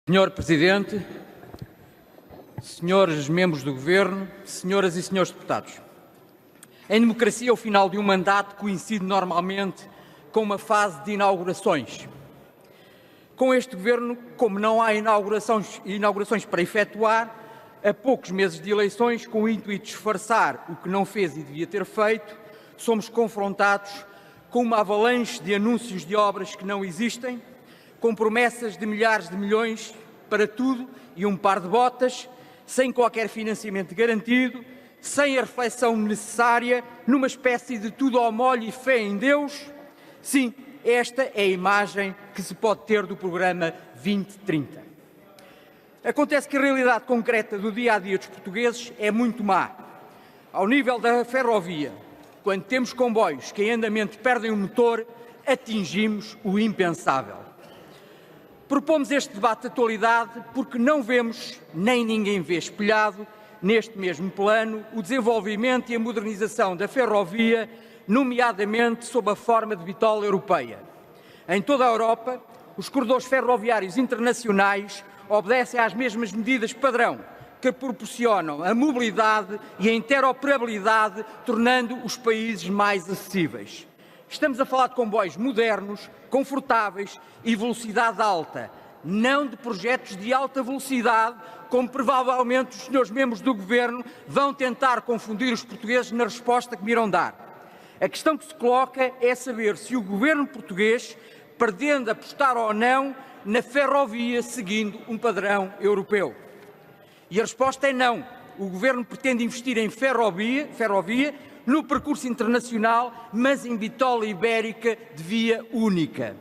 Senhor Presidente, senhores membros do Governo, senhoras e senhores deputados, em democracia o final de um mandato coincide normalmente com uma fase de inaugurações. Com este Governo, como não há inaugurações para efetuar, a poucos meses de eleições, com o intuito de disfarçar o que não fez e devia ter feito, somos confrontados com uma avalanche de anúncios de obras que não existem, com promessas de milhares de milhões para tudo e um par de botas, sem qualquer financiamento garantido, sem a reflexão necessária, numa espécie de tudo ao molho e fé em Deus. Sim, esta é a imagem que se pode ter do programa 2030. Acontece que a realidade concreta do dia-a-dia dos portugueses é muito má. Ao nível da ferrovia, quando temos comboios que em andamento perdem o motor, atingimos o impensável. Propomos este debate de atualidade porque não vemos, nem ninguém vê espelhado, neste mesmo plano, o desenvolvimento e a modernização da ferrovia, nomeadamente sob a forma de bitola europeia. Em toda a Europa, os corredores ferroviários internacionais obedecem às mesmas medidas padrão, que proporcionam a mobilidade e a interoperabilidade, tornando os países mais acessíveis. Estamos a falar de comboios modernos, confortáveis e velocidade alta, não de projetos de alta velocidade, como provavelmente os senhores membros do Governo vão tentar confundir os portugueses na resposta que me irão dar. A questão que se coloca é saber se o Governo português pretende apostar ou não na ferrovia seguindo um padrão europeu. E a resposta é não. O Governo pretende investir em ferrovia no percurso internacional, mas em bitola ibérica de via única.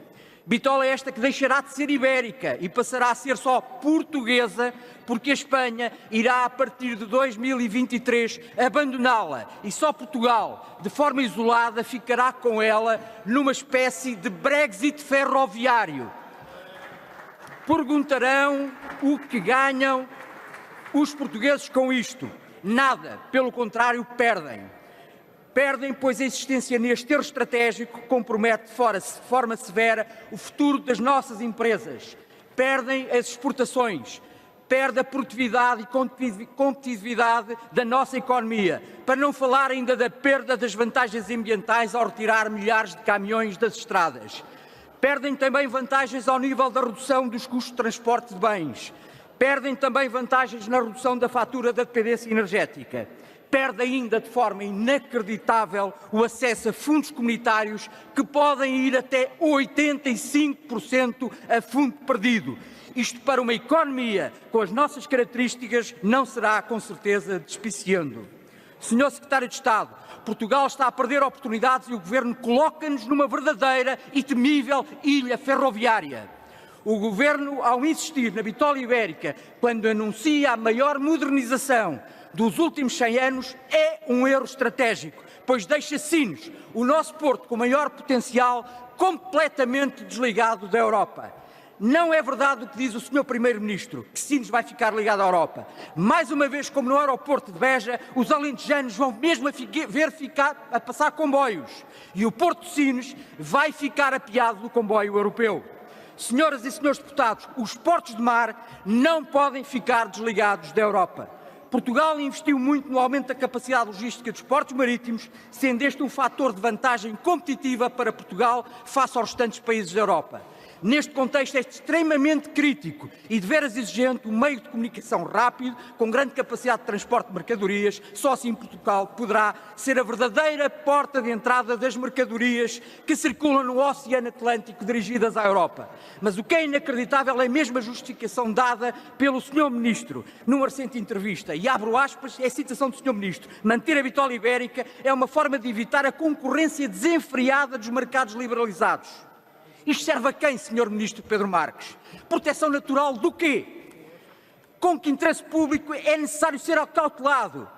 Bitola esta que deixará de ser ibérica e passará a ser só portuguesa, porque a Espanha irá, a partir de 2023, abandoná-la e só Portugal, de forma isolada, ficará com ela numa espécie de Brexit ferroviário. Perguntarão o que ganham os portugueses com isto. Nada, pelo contrário, perdem. Perdem, pois a existência neste erro estratégico compromete de forma severa o futuro das nossas empresas. Perdem as exportações, perde a produtividade e competitividade da nossa economia, para não falar ainda da perda das vantagens ambientais ao retirar milhares de caminhões das estradas. Perdem também vantagens ao nível da redução dos custos de transporte de bens. Perdem também vantagens na redução da fatura da dependência energética. Perde ainda de forma inacreditável o acesso a fundos comunitários que podem ir até 85% a fundo perdido. Isto para uma economia com as nossas características não será com certeza despiciando. Senhor Secretário de Estado, Portugal está a perder oportunidades e o Governo coloca-nos numa verdadeira e temível ilha ferroviária. O Governo, ao insistir na bitola ibérica, quando anuncia a maior modernização dos últimos 100 anos, é um erro estratégico, pois deixa Sines, o nosso porto com maior potencial, completamente desligado da Europa. Não é verdade o que diz o Sr. Primeiro-Ministro, que Sines vai ficar ligado à Europa. Mais uma vez, como no aeroporto de Beja, os alentejanos vão mesmo a passar comboios e o Porto de Sines vai ficar apeado do comboio europeu. Senhoras e senhores deputados, os portos de mar não podem ficar desligados da Europa. Portugal investiu muito no aumento da capacidade logística dos portos marítimos, sendo este um fator de vantagem competitiva para Portugal face aos restantes países da Europa. Neste contexto é extremamente crítico e de veras exigente um meio de comunicação rápido, com grande capacidade de transporte de mercadorias. Só assim Portugal poderá ser a verdadeira porta de entrada das mercadorias que circulam no Oceano Atlântico dirigidas à Europa. Mas o que é inacreditável é mesmo a justificação dada pelo Sr. Ministro numa recente entrevista, e abro aspas, é a citação do Sr. Ministro: manter a bitola ibérica é uma forma de evitar a concorrência desenfreada dos mercados liberalizados. Isto serve a quem, Sr. Ministro Pedro Marques? Proteção natural do quê? Com que interesse público é necessário ser acautelado?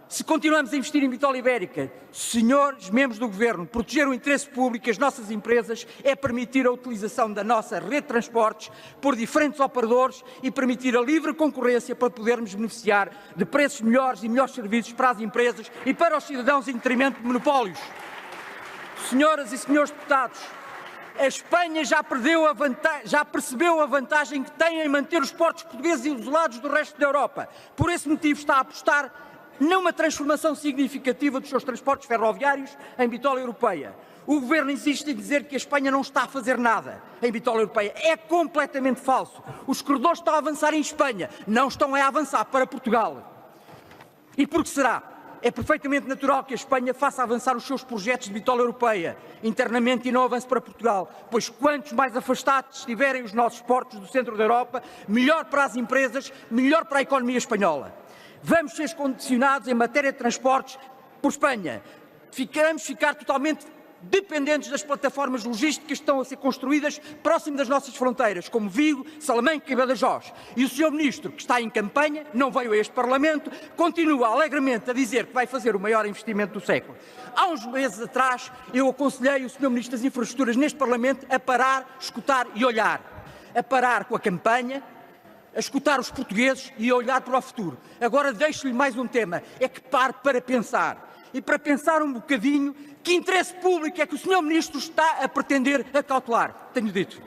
Se continuamos a investir em bitola ibérica, senhores membros do Governo, proteger o interesse público e as nossas empresas é permitir a utilização da nossa rede de transportes por diferentes operadores e permitir a livre concorrência para podermos beneficiar de preços melhores e melhores serviços para as empresas e para os cidadãos em detrimento de monopólios. Senhoras e senhores deputados, A Espanha já percebeu a vantagem que tem em manter os portos portugueses isolados do resto da Europa. Por esse motivo está a apostar numa transformação significativa dos seus transportes ferroviários em bitola europeia. O Governo insiste em dizer que a Espanha não está a fazer nada em bitola europeia. É completamente falso. Os corredores estão a avançar em Espanha, não estão a avançar para Portugal. E por que será? É perfeitamente natural que a Espanha faça avançar os seus projetos de bitola europeia internamente e não avance para Portugal, pois quantos mais afastados estiverem os nossos portos do centro da Europa, melhor para as empresas, melhor para a economia espanhola. Vamos ser condicionados em matéria de transportes por Espanha. Vamos ficar totalmente dependentes das plataformas logísticas que estão a ser construídas próximo das nossas fronteiras, como Vigo, Salamanca e Badajoz. E o Sr. Ministro, que está em campanha, não veio a este Parlamento, continua alegremente a dizer que vai fazer o maior investimento do século. Há uns meses atrás, eu aconselhei o Sr. Ministro das Infraestruturas neste Parlamento a parar, escutar e olhar. A parar com a campanha, a escutar os portugueses e a olhar para o futuro. Agora deixo-lhe mais um tema, é que pare para pensar. E para pensar um bocadinho, que interesse público é que o Sr. Ministro está a pretender acautelar? Tenho dito.